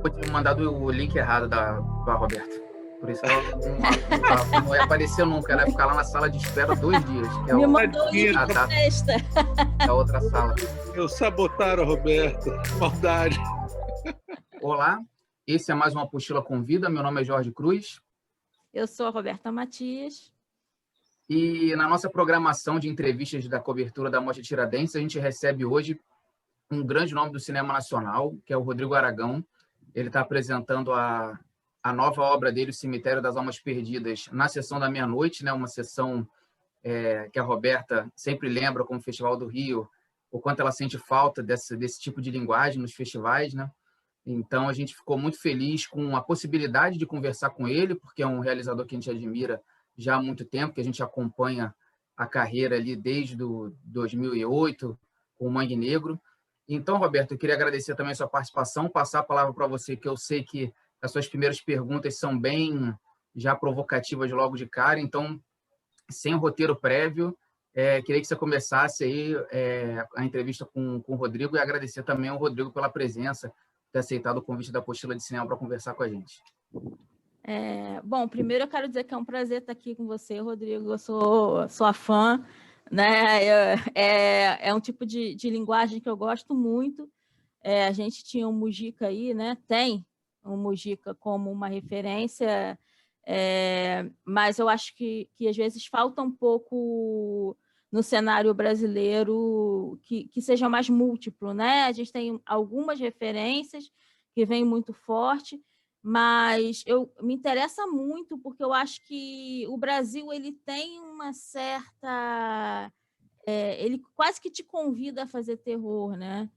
Eu tinha mandado o link errado da Roberta. Por isso ela não ia aparecer nunca. Ela ia ficar lá na sala de espera 2 dias. Que é Me mandou o link tá, festa. é a outra sala. Eu sabotaram a Roberta. Maldade. Olá, esse é mais uma Apostila Convida. Meu nome é Jorge Cruz. Eu sou a Roberta Matias. E na nossa programação de entrevistas da cobertura da Mostra Tiradentes, a gente recebe hoje um grande nome do cinema nacional, que é o Rodrigo Aragão. Ele está apresentando a nova obra dele, O Cemitério das Almas Perdidas, na sessão da meia-noite, né? Uma sessão que a Roberta sempre lembra como Festival do Rio, o quanto ela sente falta desse tipo de linguagem nos festivais, né? Então, a gente ficou muito feliz com a possibilidade de conversar com ele, porque é um realizador que a gente admira já há muito tempo, que a gente acompanha a carreira ali desde 2008, com o Mangue Negro. Então, Roberto, eu queria agradecer também a sua participação, passar a palavra para você, que eu sei que as suas primeiras perguntas são bem já provocativas logo de cara, então, sem roteiro prévio, queria que você começasse aí a entrevista com o Rodrigo e agradecer também ao Rodrigo pela presença, ter aceitado o convite da Apostila de Cinema para conversar com a gente. Bom, primeiro eu quero dizer que é um prazer estar aqui com você, Rodrigo. Eu sou sua fã, né? É um tipo de linguagem que eu gosto muito. A gente tinha um Mujica aí, né? Tem um Mujica como uma referência, mas eu acho que às vezes falta um pouco no cenário brasileiro que seja mais múltiplo, né? A gente tem algumas referências que vêm muito forte, mas me interessa muito porque eu acho que o Brasil ele tem uma certa... ele quase que te convida a fazer terror, né?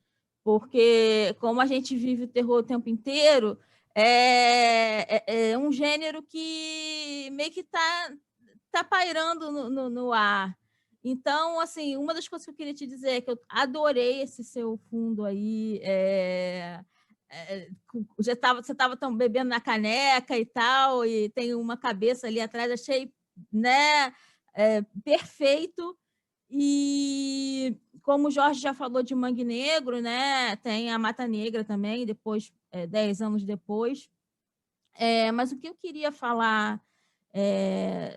Porque como a gente vive o terror o tempo inteiro, é um gênero que meio que tá pairando no ar. Então, assim, uma das coisas que eu queria te dizer é que eu adorei esse seu fundo aí. Você estava tão bebendo na caneca e tal, e tem uma cabeça ali atrás, achei, né, perfeito. E como o Jorge já falou de Mangue Negro, né, tem a Mata Negra também, depois, 10 anos depois. Mas o que eu queria falar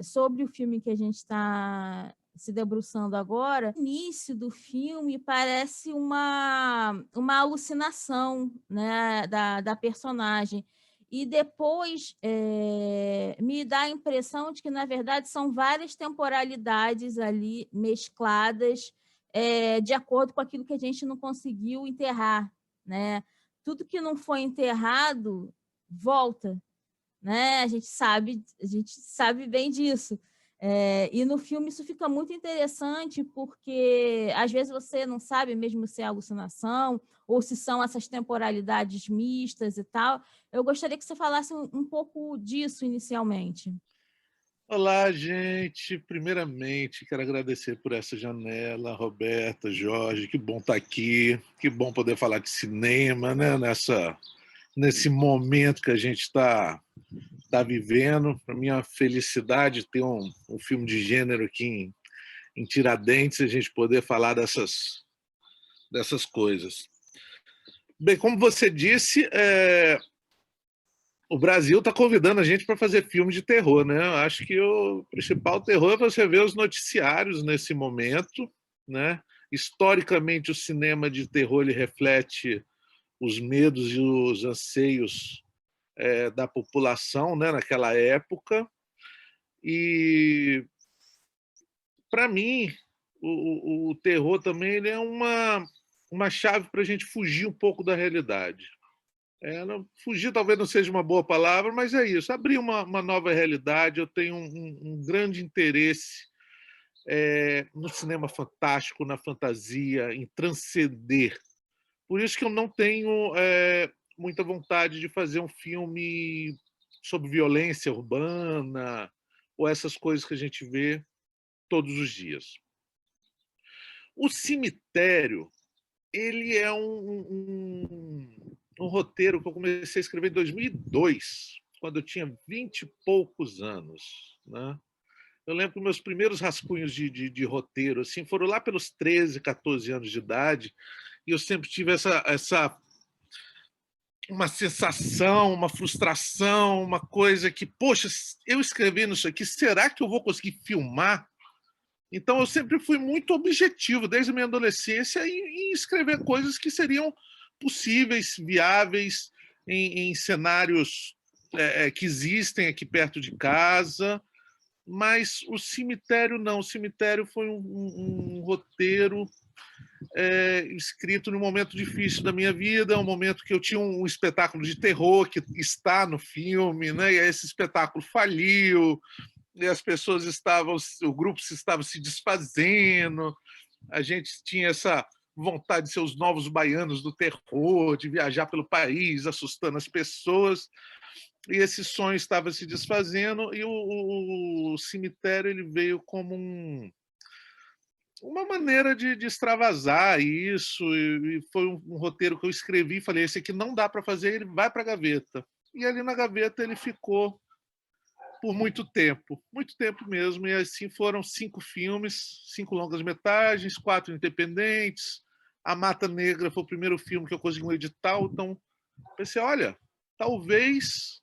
sobre o filme que a gente está se debruçando agora, o início do filme parece uma alucinação, né, da personagem. E depois me dá a impressão de que, na verdade, são várias temporalidades ali mescladas de acordo com aquilo que a gente não conseguiu enterrar, né? Tudo que não foi enterrado volta, né? A gente sabe bem disso. E no filme isso fica muito interessante porque às vezes você não sabe mesmo se é alucinação ou se são essas temporalidades mistas e tal. Eu gostaria que você falasse um pouco disso inicialmente. Olá, gente. Primeiramente, quero agradecer por essa janela, Roberta, Jorge. Que bom estar aqui. Que bom poder falar de cinema, né? Nesse momento que a gente está vivendo. Para mim é uma felicidade ter um filme de gênero aqui em Tiradentes, a gente poder falar dessas coisas. Bem, como você disse, o Brasil está convidando a gente para fazer filme de terror, né? Eu acho que o principal terror é você ver os noticiários nesse momento, né? Historicamente, o cinema de terror ele reflete os medos e os anseios da população, né? Naquela época. E, para mim, o terror também ele é uma chave para a gente fugir um pouco da realidade. Fugir talvez não seja uma boa palavra, mas é isso, abrir uma nova realidade. Eu tenho um grande interesse no cinema fantástico, na fantasia, em transcender. Por isso que eu não tenho muita vontade de fazer um filme sobre violência urbana ou essas coisas que a gente vê todos os dias. O Cemitério ele é um roteiro que eu comecei a escrever em 2002, quando eu tinha 20 e poucos anos, né? Eu lembro que meus primeiros rascunhos de roteiro assim, foram lá pelos 13, 14 anos de idade, e eu sempre tive uma sensação, uma frustração, uma coisa que, poxa, eu escrevendo isso aqui, será que eu vou conseguir filmar? Então, eu sempre fui muito objetivo, desde a minha adolescência, em escrever coisas que seriam possíveis, viáveis, em cenários que existem aqui perto de casa. Mas o cemitério não. O cemitério foi um roteiro escrito num momento difícil da minha vida, um momento que eu tinha um espetáculo de terror que está no filme, né? E esse espetáculo faliu, e as pessoas o grupo estava se desfazendo, a gente tinha essa vontade de ser os novos baianos do terror, de viajar pelo país, assustando as pessoas, e esse sonho estava se desfazendo, e o cemitério ele veio como uma maneira de extravasar isso, e foi um roteiro que eu escrevi e falei, esse aqui não dá para fazer, ele vai para a gaveta. E ali na gaveta ele ficou por muito tempo mesmo, e assim foram 5 filmes, 5 longas-metragens, 4 independentes. A Mata Negra foi o primeiro filme que eu consegui um edital, então pensei, olha, talvez,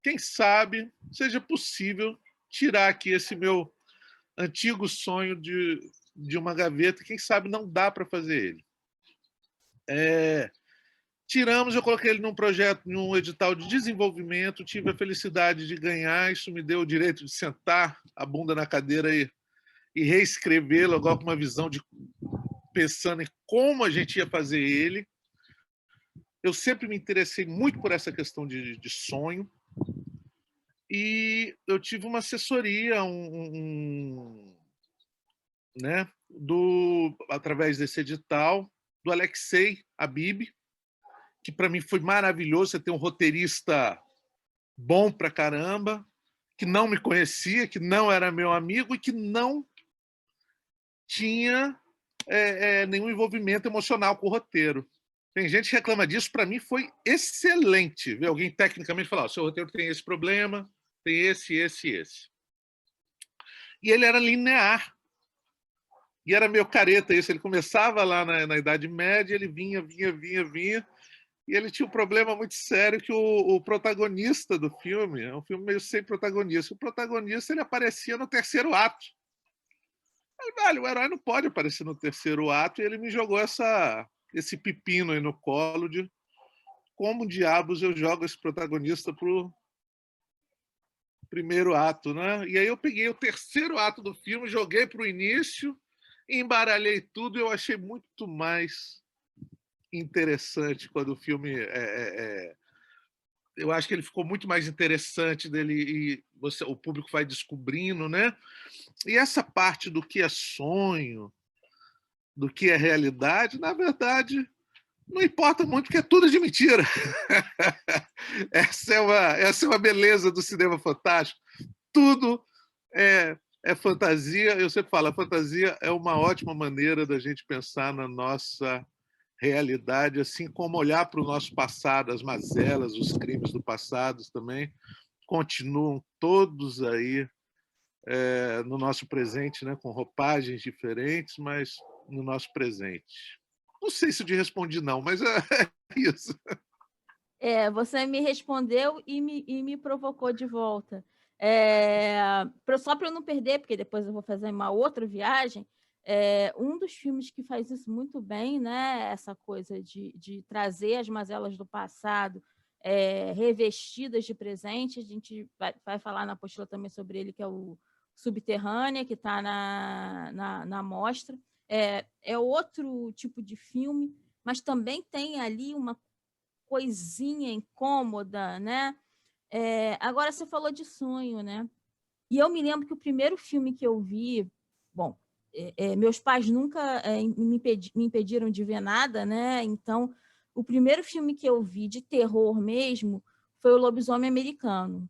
quem sabe, seja possível tirar aqui esse meu antigo sonho de uma gaveta, quem sabe não dá para fazer ele. Tiramos, eu coloquei ele num projeto, num edital de desenvolvimento, tive a felicidade de ganhar, isso me deu o direito de sentar a bunda na cadeira e reescrevê-lo agora com uma visão pensando em como a gente ia fazer ele. Eu sempre me interessei muito por essa questão de sonho, e eu tive uma assessoria, né, através desse edital, do Alexei Habib, que para mim foi maravilhoso. Você ter um roteirista bom pra caramba, que não me conhecia, que não era meu amigo e que não tinha nenhum envolvimento emocional com o roteiro. Tem gente que reclama disso, para mim foi excelente ver alguém tecnicamente falar, o seu roteiro tem esse problema, tem esse. E ele era linear. E era meio careta isso, ele começava lá na Idade Média, ele vinha, e ele tinha um problema muito sério que o protagonista do filme, é um filme meio sem protagonista, o protagonista ele aparecia no 3º ato. Aí, o herói não pode aparecer no 3º ato, e ele me jogou esse pepino aí no colo de como diabos eu jogo esse protagonista pro 1º ato, né? E aí eu peguei o 3º ato do filme, joguei pro início, embaralhei tudo, e eu achei muito mais interessante quando o filme eu acho que ele ficou muito mais interessante dele, e o público vai descobrindo, né? E essa parte do que é sonho, do que é realidade, na verdade, não importa muito, porque é tudo de mentira. Essa é uma beleza do cinema fantástico. Tudo é fantasia. Eu sempre falo, a fantasia é uma ótima maneira da gente pensar na nossa realidade, assim como olhar para o nosso passado, as mazelas, os crimes do passado também continuam todos aí no nosso presente, né, com roupagens diferentes, mas no nosso presente. Não sei se eu te respondi, não, mas é isso. Você me respondeu e me provocou de volta. Só para eu não perder, porque depois eu vou fazer uma outra viagem, um dos filmes que faz isso muito bem, né, essa coisa de trazer as mazelas do passado revestidas de presente. A gente vai falar na apostila também sobre ele, que é o Subterrânea, que está na mostra. É outro tipo de filme, mas também tem ali uma coisinha incômoda, né? Agora você falou de sonho, né? E eu me lembro que o primeiro filme que eu vi, bom, meus pais nunca me impediram de ver nada, né? Então, o primeiro filme que eu vi de terror mesmo foi O Lobisomem Americano.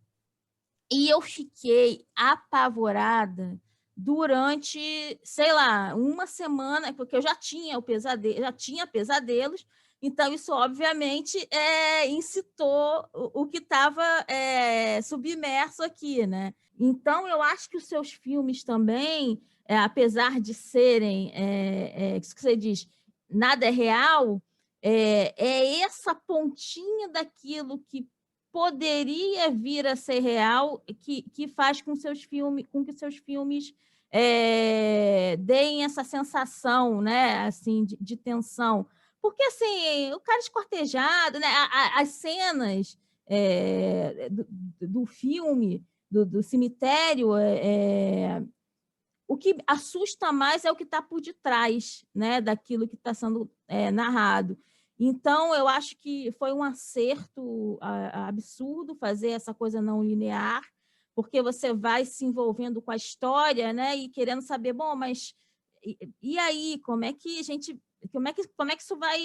E eu fiquei apavorada durante, sei lá, uma semana, porque eu já tinha pesadelos, Então, isso, obviamente, incitou o que estava submerso aqui, né? Então, eu acho que os seus filmes também, apesar de serem, isso que você diz, nada é real, essa pontinha daquilo que poderia vir a ser real que faz com que seus filmes deem essa sensação, né, assim, de tensão. Porque, assim, o cara escortejado, né, as cenas do filme, do cemitério, o que assusta mais é o que está por detrás, né, daquilo que está sendo narrado. Então, eu acho que foi um acerto absurdo fazer essa coisa não linear, porque você vai se envolvendo com a história, né, e querendo saber, bom, mas e aí, como é que isso vai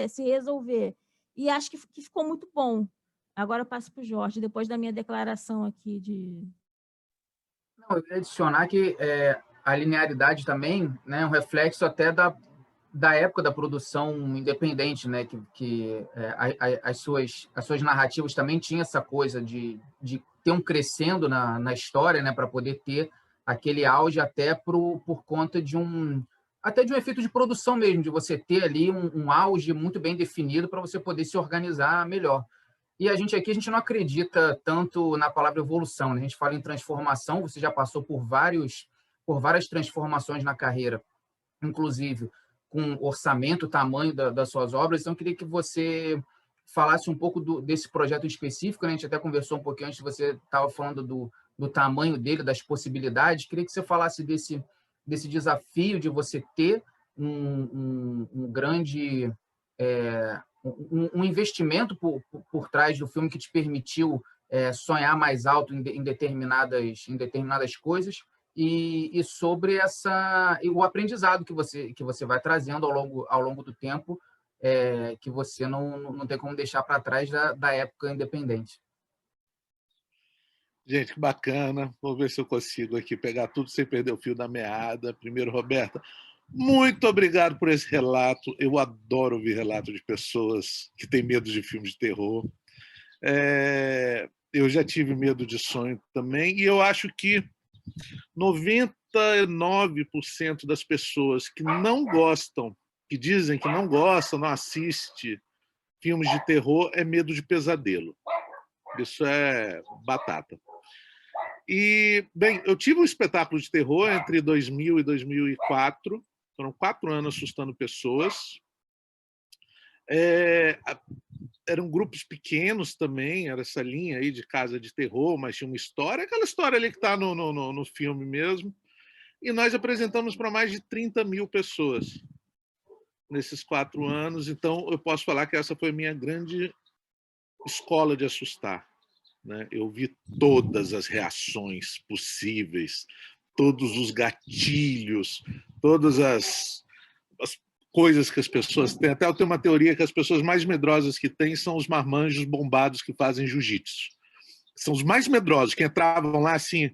se resolver? E acho que ficou muito bom. Agora eu passo para o Jorge, depois da minha declaração aqui de... Não, eu ia adicionar que a linearidade também, né, é um reflexo até da época da produção independente, né, que as suas narrativas também tinham essa coisa de ter um crescendo na história, né, para poder ter aquele auge até por conta até de um efeito de produção mesmo, de você ter ali um auge muito bem definido para você poder se organizar melhor. E a gente não acredita tanto na palavra evolução, né? A gente fala em transformação, você já passou por várias transformações na carreira, inclusive com orçamento, tamanho das suas obras. Então, eu queria que você falasse um pouco desse projeto específico, né? A gente até conversou um pouquinho antes, você estava falando do tamanho dele, das possibilidades. Queria que você falasse desse desafio de você ter um grande um investimento por trás do filme que te permitiu sonhar mais alto em determinadas coisas e sobre o aprendizado que você vai trazendo ao longo do tempo, que você não tem como deixar para trás da época independente. Gente, que bacana. Vou ver se eu consigo aqui pegar tudo sem perder o fio da meada. Primeiro, Roberta, muito obrigado por esse relato. Eu adoro ouvir relatos de pessoas que têm medo de filmes de terror. Eu já tive medo de sonho também, e eu acho que 99% das pessoas que não gostam, que dizem que não gostam, não assistem filmes de terror, é medo de pesadelo. Isso é batata. E, bem, eu tive um espetáculo de terror entre 2000 e 2004. Foram 4 anos assustando pessoas. Eram grupos pequenos também, era essa linha aí de casa de terror, mas tinha uma história, aquela história ali que está no filme mesmo. E nós apresentamos para mais de 30 mil pessoas nesses 4 anos. Então, eu posso falar que essa foi a minha grande escola de assustar, né? Eu vi todas as reações possíveis, todos os gatilhos, todas as coisas que as pessoas têm. Até eu tenho uma teoria que as pessoas mais medrosas que têm são os marmanjos bombados que fazem jiu-jitsu. São os mais medrosos, que entravam lá assim,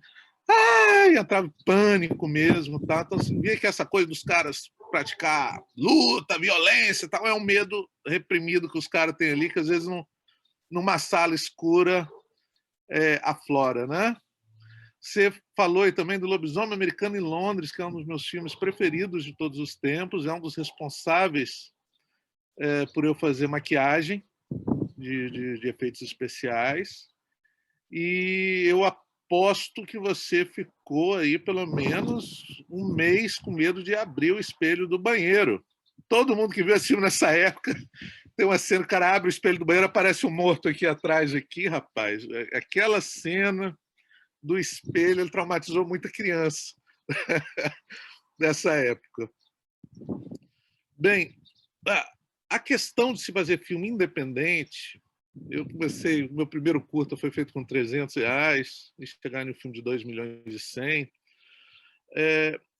entrava em pânico mesmo. Tá? Então, você vê que essa coisa dos caras praticar luta, violência, tal, é um medo reprimido que os caras têm ali, que às vezes numa sala escura aflora, né? Você falou aí também do Lobisomem Americano em Londres, que é um dos meus filmes preferidos de todos os tempos, é um dos responsáveis por eu fazer maquiagem de efeitos especiais. E eu aposto que você ficou aí pelo menos um mês com medo de abrir o espelho do banheiro. Todo mundo que viu esse filme nessa época tem uma cena, o cara abre o espelho do banheiro, aparece um morto aqui atrás, aqui, rapaz. Aquela cena do espelho, ele traumatizou muita criança dessa época. Bem, a questão de se fazer filme independente, eu comecei, meu primeiro curta foi feito com R$300, e chegar no filme de 2.100.000.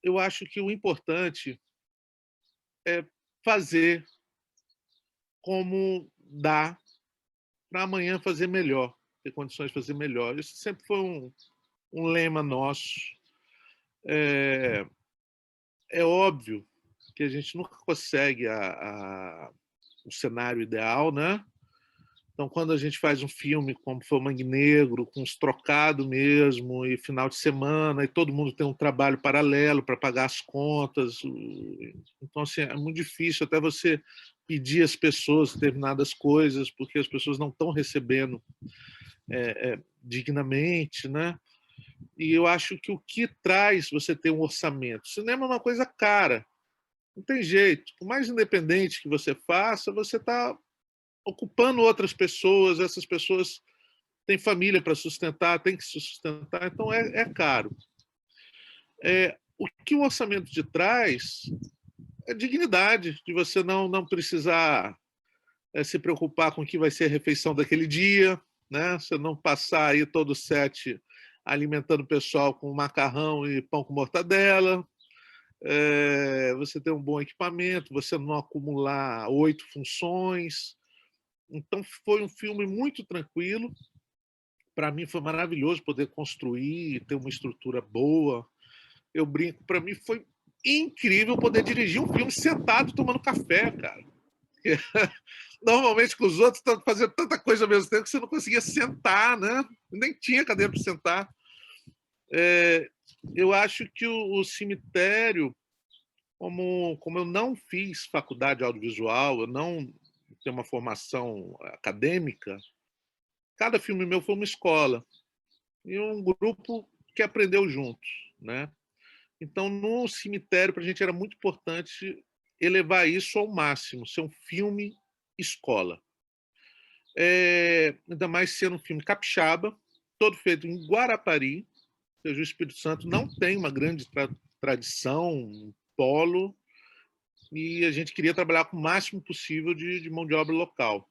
Eu acho que o importante é fazer como dá para amanhã fazer melhor, ter condições de fazer melhor. Isso sempre foi um lema nosso. É óbvio que a gente nunca consegue o cenário ideal, né? Então, quando a gente faz um filme como foi o Mangue Negro, com os trocados mesmo, e final de semana, e todo mundo tem um trabalho paralelo para pagar as contas. Então, assim, é muito difícil até você pedir às pessoas determinadas coisas, porque as pessoas não estão recebendo dignamente, né? E eu acho que o que traz você ter um orçamento? Cinema é uma coisa cara, não tem jeito. Por mais independente que você faça, você está ocupando outras pessoas, essas pessoas têm família para sustentar, têm que se sustentar, então é caro. O que o orçamento te traz é dignidade, de você não precisar se preocupar com o que vai ser a refeição daquele dia, né? Você não passar aí todo o set alimentando o pessoal com macarrão e pão com mortadela, você ter um bom equipamento, você não acumular 8 funções. Então, foi um filme muito tranquilo. Para mim, foi maravilhoso poder construir, ter uma estrutura boa. Eu brinco, para mim foi incrível poder dirigir um filme sentado tomando café, cara. Normalmente, com os outros, estão fazendo tanta coisa ao mesmo tempo que você não conseguia sentar, né? Nem tinha cadeira para sentar. Eu acho que o cemitério, como eu não fiz faculdade de audiovisual, eu não tenho uma formação acadêmica, cada filme meu foi uma escola e um grupo que aprendeu juntos, né? Então, no cemitério, para a gente era muito importante elevar isso ao máximo, ser um filme escola. Ainda mais sendo um filme capixaba, todo feito em Guarapari, ou seja, o Espírito Santo não tem uma grande tradição, um polo, e a gente queria trabalhar com o máximo possível de mão de obra local.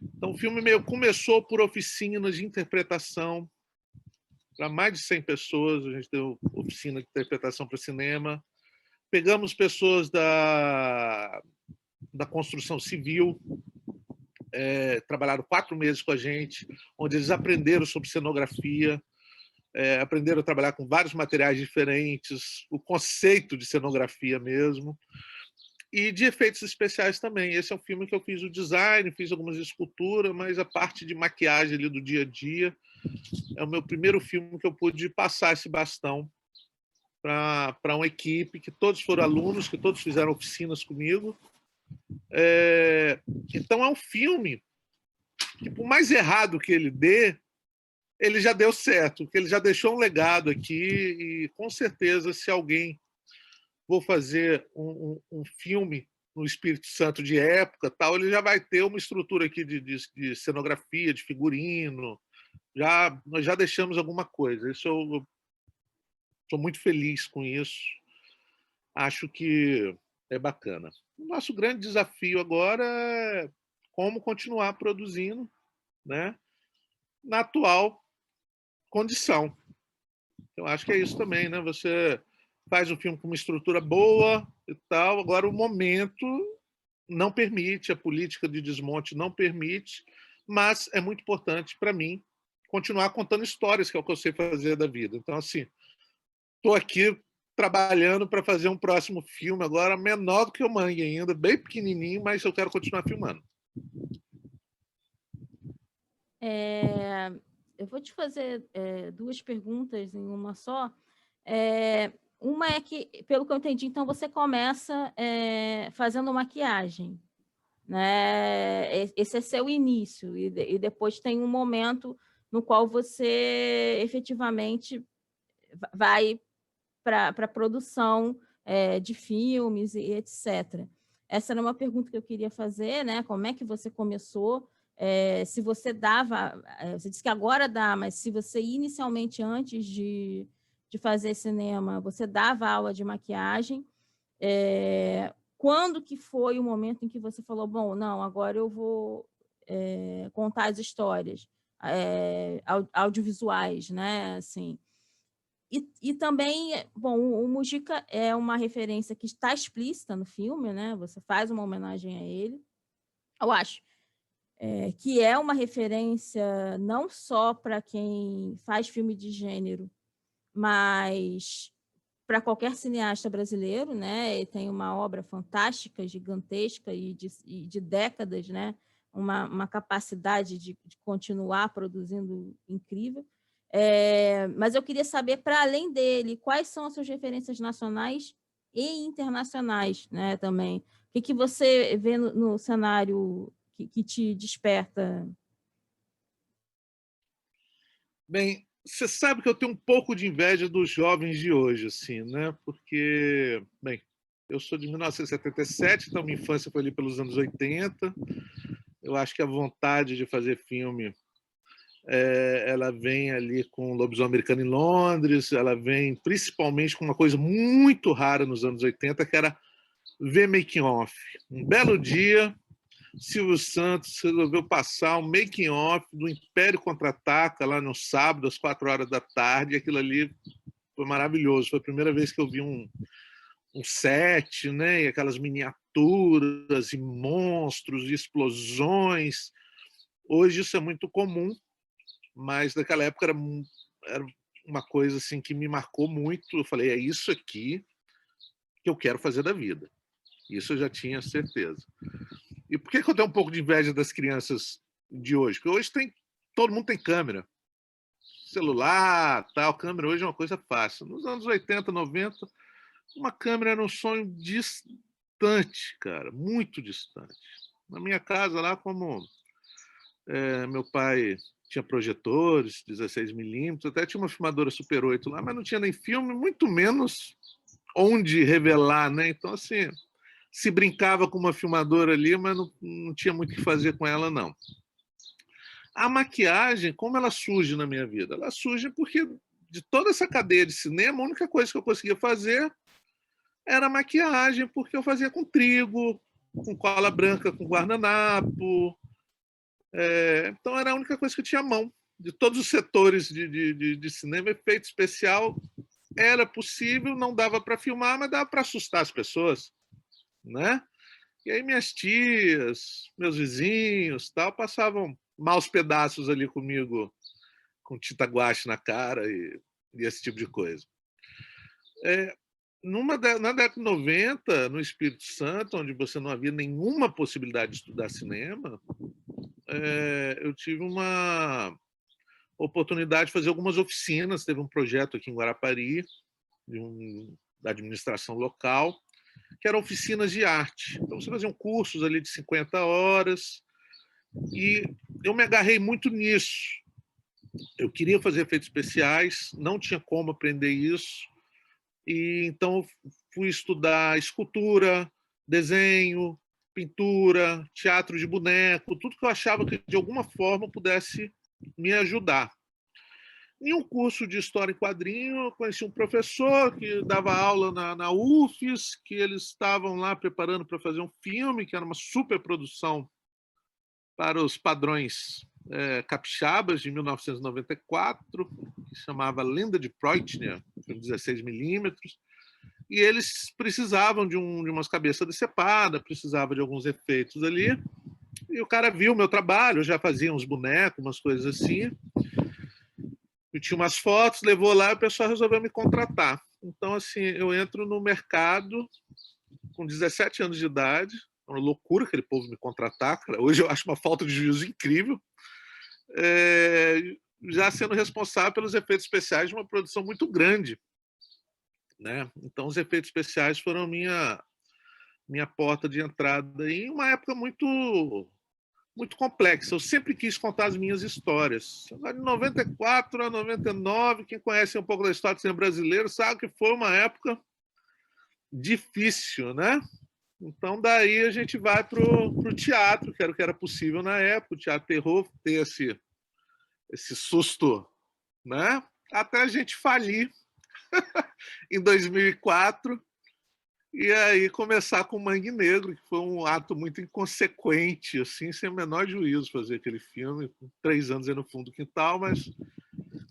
Então, o filme meio começou por oficinas de interpretação para mais de 100 pessoas. A gente deu oficina de interpretação para cinema. Pegamos pessoas da construção civil, trabalharam 4 meses com a gente, onde eles aprenderam sobre cenografia, aprenderam a trabalhar com vários materiais diferentes, o conceito de cenografia mesmo, e de efeitos especiais também. Esse é um filme que eu fiz o design, fiz algumas esculturas, mas a parte de maquiagem ali do dia a dia é o meu primeiro filme que eu pude passar esse bastão para uma equipe, que todos foram alunos, que todos fizeram oficinas comigo. Então é um filme que, por mais errado que ele dê, ele já deu certo, porque ele já deixou um legado aqui, e com certeza, se alguém for fazer um filme no Espírito Santo de época, tal, ele já vai ter uma estrutura aqui de cenografia, de figurino. Nós já deixamos alguma coisa. Isso eu sou muito feliz com isso. Acho que é bacana. O nosso grande desafio agora é como continuar produzindo, né, na atual condição. Eu acho que é isso também, né? Você faz um filme com uma estrutura boa e tal, agora o momento não permite, a política de desmonte não permite, mas é muito importante para mim continuar contando histórias, que é o que eu sei fazer da vida. Então, assim, estou aqui trabalhando para fazer um próximo filme agora, menor do que o Mangue ainda, bem pequenininho, mas eu quero continuar filmando. Eu vou te fazer 2 perguntas em uma só. Uma é que, pelo que eu entendi, então você começa fazendo maquiagem, né? Esse é seu início, e depois tem um momento no qual você efetivamente vai para a produção de filmes e etc. Essa era uma pergunta que eu queria fazer, né? Como é que você começou? Se você dava... você disse que agora dá, mas se você inicialmente, antes de fazer cinema, você dava aula de maquiagem, quando que foi o momento em que você falou, bom, não, agora eu vou contar as histórias audiovisuais, né? Assim, e também, bom, o Mujica é uma referência que está explícita no filme, né? Você faz uma homenagem a ele. Eu acho que é uma referência não só para quem faz filme de gênero, mas para qualquer cineasta brasileiro, né? Ele tem uma obra fantástica, gigantesca e de décadas, né? Uma capacidade de continuar produzindo incrível. Mas eu queria saber, para além dele, quais são as suas referências nacionais e internacionais, né? Também. O que você vê no cenário que te desperta? Bem, você sabe que eu tenho um pouco de inveja dos jovens de hoje, assim, né? Porque, bem, eu sou de 1977, então minha infância foi ali pelos anos 80. Eu acho que a vontade de fazer filme, ela vem ali com o Lobisomem Americano em Londres, ela vem principalmente com uma coisa muito rara nos anos 80, que era ver making off. Um belo dia, Silvio Santos resolveu passar um making off do Império Contra-Ataca lá no sábado, às 4 horas da tarde, e aquilo ali foi maravilhoso. Foi a primeira vez que eu vi um set, né? E aquelas miniaturas e monstros e explosões. Hoje isso é muito comum, mas naquela época era uma coisa assim que me marcou muito. Eu falei, é isso aqui que eu quero fazer da vida. Isso eu já tinha certeza. E por que eu tenho um pouco de inveja das crianças de hoje? Porque hoje todo mundo tem câmera. Celular, tal, câmera hoje é uma coisa fácil. Nos anos 80, 90, uma câmera era um sonho distante, cara, muito distante. Na minha casa lá, como meu pai tinha projetores, 16mm, até tinha uma filmadora Super 8 lá, mas não tinha nem filme, muito menos onde revelar, né? Então, assim, se brincava com uma filmadora ali, mas não tinha muito o que fazer com ela, não. A maquiagem, como ela surge na minha vida? Ela surge porque de toda essa cadeia de cinema, a única coisa que eu conseguia fazer era maquiagem, porque eu fazia com trigo, com cola branca, com guardanapo. Então era a única coisa que eu tinha à mão. De todos os setores de cinema, efeito especial era possível, não dava para filmar, mas dava para assustar as pessoas, né? E aí minhas tias, meus vizinhos, tal, passavam maus pedaços ali comigo, com tinta guache na cara e esse tipo de coisa. Na década de 90, no Espírito Santo, onde você não havia nenhuma possibilidade de estudar cinema, eu tive uma oportunidade de fazer algumas oficinas. Teve um projeto aqui em Guarapari, da administração local, que eram oficinas de arte. Então, você fazia cursos ali de 50 horas, e eu me agarrei muito nisso. Eu queria fazer efeitos especiais, não tinha como aprender isso, e então fui estudar escultura, desenho, pintura, teatro de boneco, tudo que eu achava que de alguma forma pudesse me ajudar. Em um curso de História em Quadrinho, eu conheci um professor que dava aula na UFES, que eles estavam lá preparando para fazer um filme, que era uma superprodução para os padrões capixabas, de 1994, que chamava Lenda de Preutner, 16mm, e eles precisavam de umas cabeças decepadas, precisavam de alguns efeitos ali, e o cara viu o meu trabalho, eu já fazia uns bonecos, umas coisas assim, eu tinha umas fotos, levou lá e o pessoal resolveu me contratar. Então, assim, eu entro no mercado com 17 anos de idade, é uma loucura aquele povo me contratar, cara. Hoje eu acho uma falta de juízo incrível, já sendo responsável pelos efeitos especiais de uma produção muito grande, né? Então, os efeitos especiais foram minha porta de entrada em uma época muito complexa. Eu sempre quis contar as minhas histórias. De 94 a 99, quem conhece um pouco da história do cinema brasileiro sabe que foi uma época difícil, né? Então, daí a gente vai para o teatro, que era o que era possível na época, o teatro terror, ter esse susto, né? Até a gente falir em 2004, e aí começar com Mangue Negro, que foi um ato muito inconsequente, assim, sem o menor juízo fazer aquele filme, com 3 anos aí no fundo do quintal, mas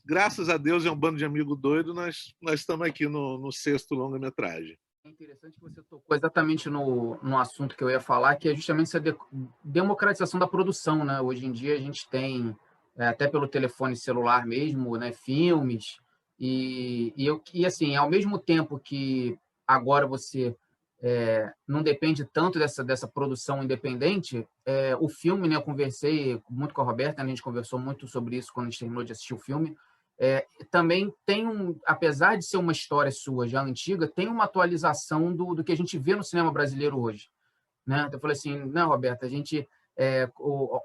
graças a Deus é um bando de amigo doido, nós estamos aqui no 6º longa-metragem. É interessante que você tocou exatamente no assunto que eu ia falar, que é justamente essa democratização da produção, né? Hoje em dia a gente tem, até pelo telefone celular mesmo, né, filmes, E assim, ao mesmo tempo que agora você não depende tanto dessa produção independente, o filme, né, eu conversei muito com a Roberta, né, a gente conversou muito sobre isso quando a gente terminou de assistir o filme, também tem apesar de ser uma história sua já antiga, tem uma atualização do que a gente vê no cinema brasileiro hoje, né? Então, eu falei assim, não, Roberta, a gente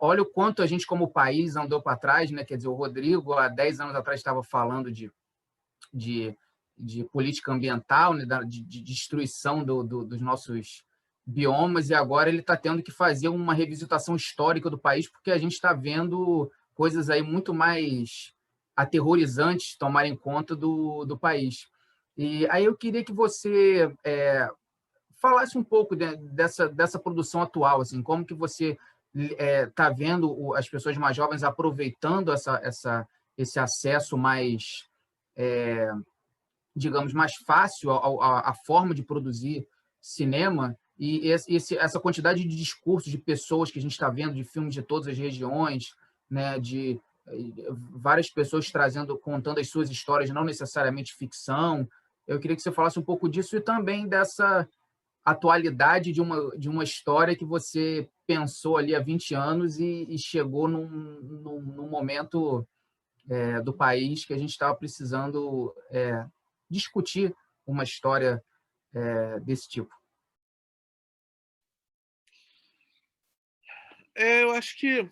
olha o quanto a gente como país andou para trás, né? Quer dizer, o Rodrigo há 10 anos atrás estava falando de, de política ambiental, né? de destruição dos nossos biomas, e agora ele está tendo que fazer uma revisitação histórica do país, porque a gente está vendo coisas aí muito mais aterrorizantes tomarem conta do país. E aí eu queria que você falasse um pouco dessa produção atual, assim, como que você está vendo as pessoas mais jovens aproveitando esse acesso mais, digamos, mais fácil à forma de produzir cinema e essa quantidade de discursos de pessoas que a gente está vendo, de filmes de todas as regiões, né, de várias pessoas contando as suas histórias, não necessariamente ficção. Eu queria que você falasse um pouco disso e também dessa atualidade de uma história que você pensou ali há 20 anos e chegou num momento do país que a gente estava precisando discutir uma história desse tipo. Eu acho que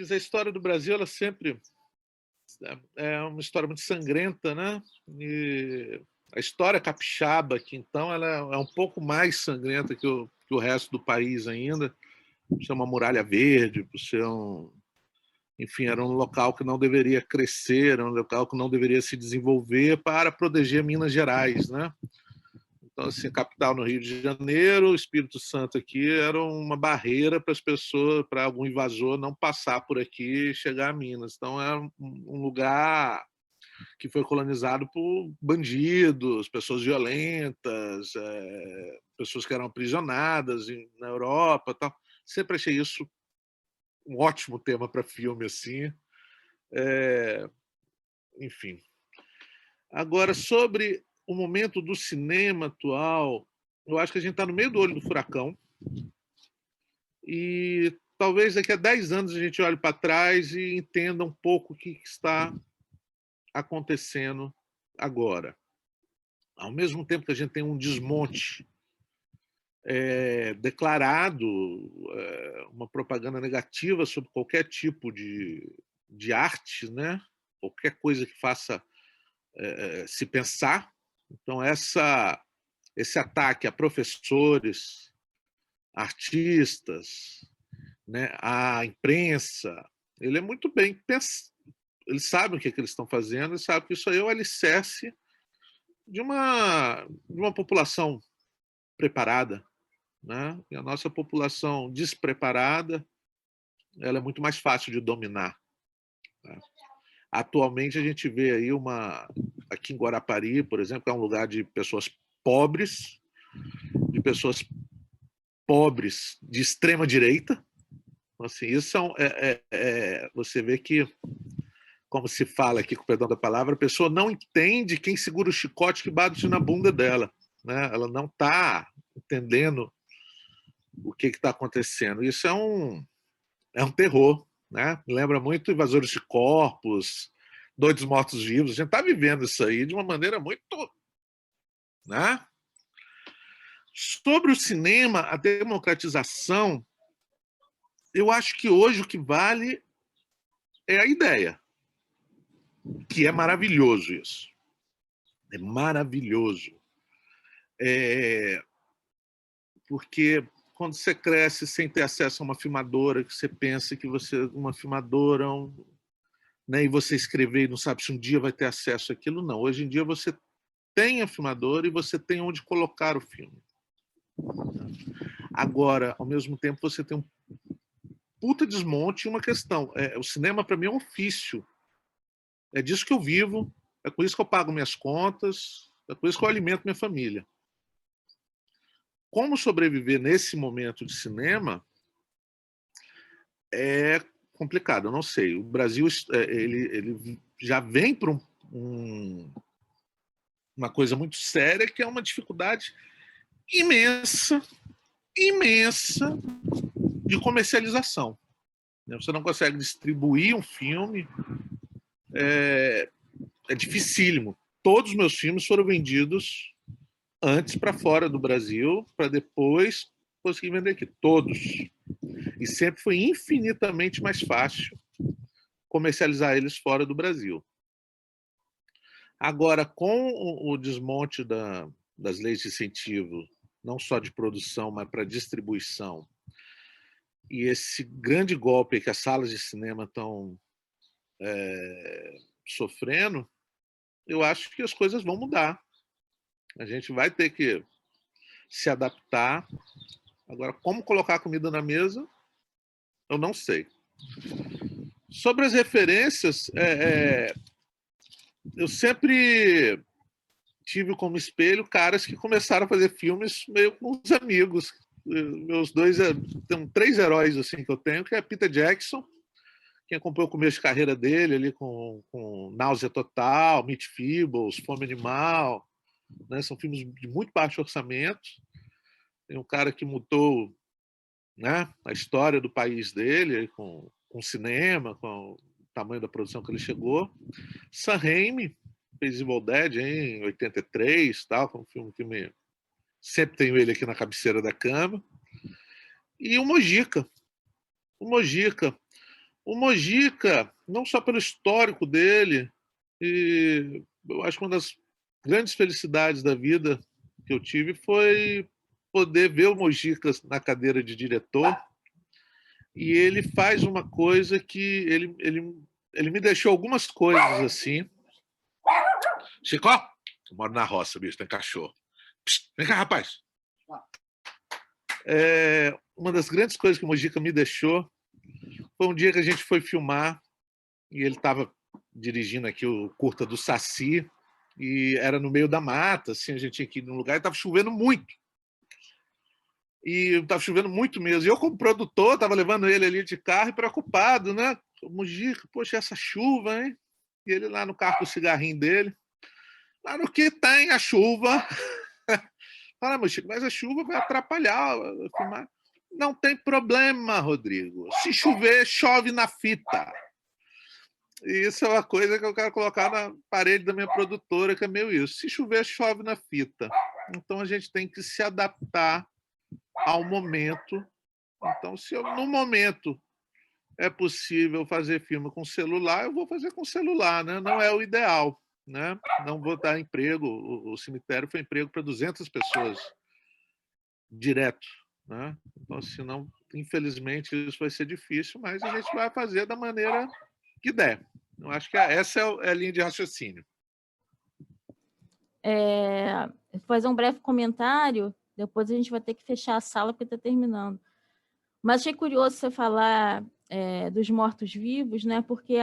a história do Brasil ela sempre é uma história muito sangrenta, né? E a história capixaba aqui, então, ela é um pouco mais sangrenta que o resto do país ainda. Por ser uma muralha verde, por ser enfim, era um local que não deveria crescer, era um local que não deveria se desenvolver para proteger Minas Gerais, né? Então, assim, a capital no Rio de Janeiro, o Espírito Santo aqui era uma barreira para as pessoas, para algum invasor não passar por aqui e chegar a Minas. Então, era um lugar que foi colonizado por bandidos, pessoas violentas, pessoas que eram aprisionadas na Europa, tal. Sempre achei isso um ótimo tema para filme, assim. Enfim. Agora, sobre o momento do cinema atual, eu acho que a gente está no meio do olho do furacão e talvez daqui a 10 anos a gente olhe para trás e entenda um pouco o que está acontecendo agora. Ao mesmo tempo que a gente tem um desmonte declarado, uma propaganda negativa sobre qualquer tipo de arte, né? Qualquer coisa que faça se pensar. Então, esse ataque a professores, artistas, né, à imprensa, ele é muito bem pensado. Eles sabem o que eles estão fazendo, eles sabem que isso aí é o alicerce de uma população preparada, né? E a nossa população despreparada, ela é muito mais fácil de dominar, né? Atualmente a gente vê aí aqui em Guarapari, por exemplo, que é um lugar de pessoas pobres de extrema direita. Assim, isso você vê que, como se fala aqui, com o perdão da palavra, a pessoa não entende quem segura o chicote que bate na bunda dela, né? Ela não está entendendo o que está acontecendo. Isso é um terror, né? Me lembra muito Invasores de Corpos, Doidos Mortos-Vivos. A gente está vivendo isso aí de uma maneira muito, né? Sobre o cinema, a democratização, eu acho que hoje o que vale é a ideia, que é maravilhoso isso. É maravilhoso. Porque quando você cresce sem ter acesso a uma filmadora, que você pensa que uma filmadora, né, e você escrever e não sabe se um dia vai ter acesso àquilo, não. Hoje em dia você tem a filmadora e você tem onde colocar o filme. Agora, ao mesmo tempo, você tem um puta desmonte e uma questão. O cinema, para mim, é um ofício. É disso que eu vivo, é com isso que eu pago minhas contas, é com isso que eu alimento minha família. Como sobreviver nesse momento de cinema é complicado, eu não sei. O Brasil ele já vem para uma coisa muito séria, que é uma dificuldade imensa, imensa de comercialização. Você não consegue distribuir um filme, é dificílimo. Todos os meus filmes foram vendidos antes para fora do Brasil, para depois conseguir vender aqui. Todos. E sempre foi infinitamente mais fácil comercializar eles fora do Brasil. Agora, com o desmonte das leis de incentivo, não só de produção, mas para distribuição, e esse grande golpe que as salas de cinema estão sofrendo, eu acho que as coisas vão mudar. A gente vai ter que se adaptar. Agora, como colocar comida na mesa, eu não sei. Sobre as referências, eu sempre tive como espelho caras que começaram a fazer filmes meio com os amigos. Meus tem 3 heróis assim que eu tenho, que é Peter Jackson, quem acompanhou o começo de carreira dele ali com Náusea Total, Meat Feebles, Fome Animal, né? São filmes de muito baixo orçamento. Tem um cara que mudou, né, a história do país dele com cinema, com o tamanho da produção que ele chegou. Sam Raimi fez Evil Dead em 83, tal, que é um filme que sempre tenho ele aqui na cabeceira da cama. E o Mojica. O Mojica, não só pelo histórico dele, e eu acho que uma das grandes felicidades da vida que eu tive foi poder ver o Mojica na cadeira de diretor, e ele faz uma coisa que ele me deixou algumas coisas assim. Chico, eu moro na roça, bicho, tem cachorro. Psst, vem cá, rapaz. Uma das grandes coisas que o Mojica me deixou foi um dia que a gente foi filmar e ele estava dirigindo aqui o curta do Saci, e era no meio da mata, assim, a gente tinha que ir num lugar e estava chovendo muito. E estava chovendo muito mesmo. E eu, como produtor, estava levando ele ali de carro e preocupado, né? Mojica, poxa, essa chuva, hein? E ele lá no carro com o cigarrinho dele. Lá no que tem a chuva. Fala, Mojica, mas a chuva vai atrapalhar filmar. Não tem problema, Rodrigo. Se chover, chove na fita. E isso é uma coisa que eu quero colocar na parede da minha produtora, que é meio isso. Se chover, chove na fita. Então a gente tem que se adaptar ao momento. Então, se no momento é possível fazer filme com celular, eu vou fazer com celular, né? Não é o ideal, né? Não vou dar emprego. O cemitério foi emprego para 200 pessoas direto, né? Então, senão, infelizmente, isso vai ser difícil, mas a gente vai fazer da maneira que der. Eu acho que essa é a linha de raciocínio. Vou fazer um breve comentário, depois a gente vai ter que fechar a sala porque está terminando. Mas achei curioso você falar dos mortos-vivos, né? Porque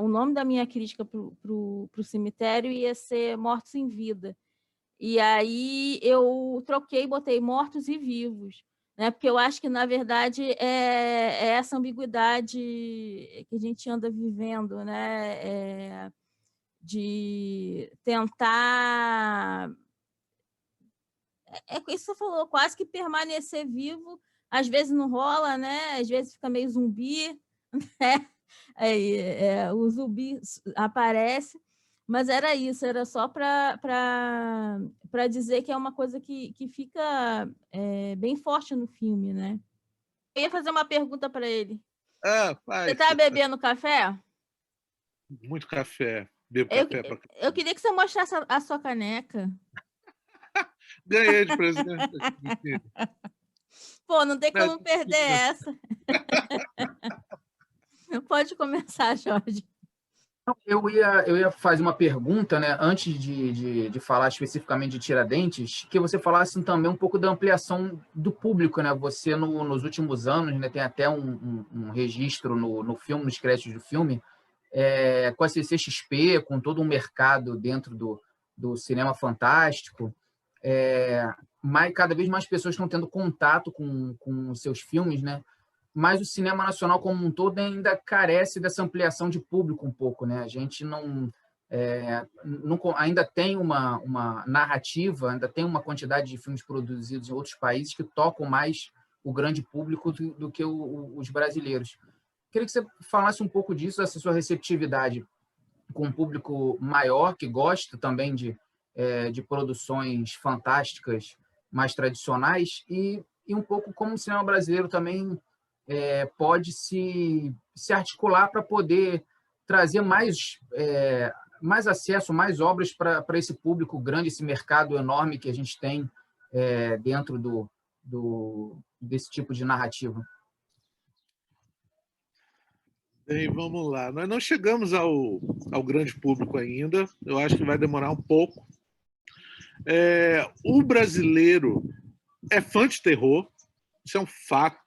o nome da minha crítica para o cemitério ia ser Mortos em Vida. E aí eu troquei, botei mortos e vivos, né? Porque eu acho que, na verdade, é essa ambiguidade que a gente anda vivendo, né? De tentar... É isso que você falou, quase que permanecer vivo, às vezes não rola, né? Às vezes fica meio zumbi, né? O zumbi aparece. Mas era isso, era só para dizer que é uma coisa que fica bem forte no filme, né? Eu ia fazer uma pergunta para ele. Você está bebendo café? Muito café. Bebo café pra... Eu queria que você mostrasse a sua caneca. Ganhei de presente. Pô, não tem como perder essa. Pode começar, Jorge. Eu ia fazer uma pergunta, né, antes de falar especificamente de Tiradentes, que você falasse também um pouco da ampliação do público, né? Você, nos últimos anos, né, tem até um registro no filme, nos créditos do filme, com a CCXP, com todo um mercado dentro do cinema fantástico. Cada vez mais pessoas estão tendo contato com os seus filmes, né? Mas o cinema nacional como um todo ainda carece dessa ampliação de público um pouco, né? A gente não ainda tem uma narrativa, ainda tem uma quantidade de filmes produzidos em outros países que tocam mais o grande público do que os brasileiros. Queria que você falasse um pouco disso, dessa sua receptividade com um público maior, que gosta também de produções fantásticas mais tradicionais, e um pouco como o cinema brasileiro também pode se articular para poder trazer mais acesso, mais obras para esse público grande, esse mercado enorme que a gente tem dentro desse tipo de narrativa. Bem, vamos lá. Nós não chegamos ao grande público ainda. Eu acho que vai demorar um pouco. O brasileiro é fã de terror. Isso é um fato,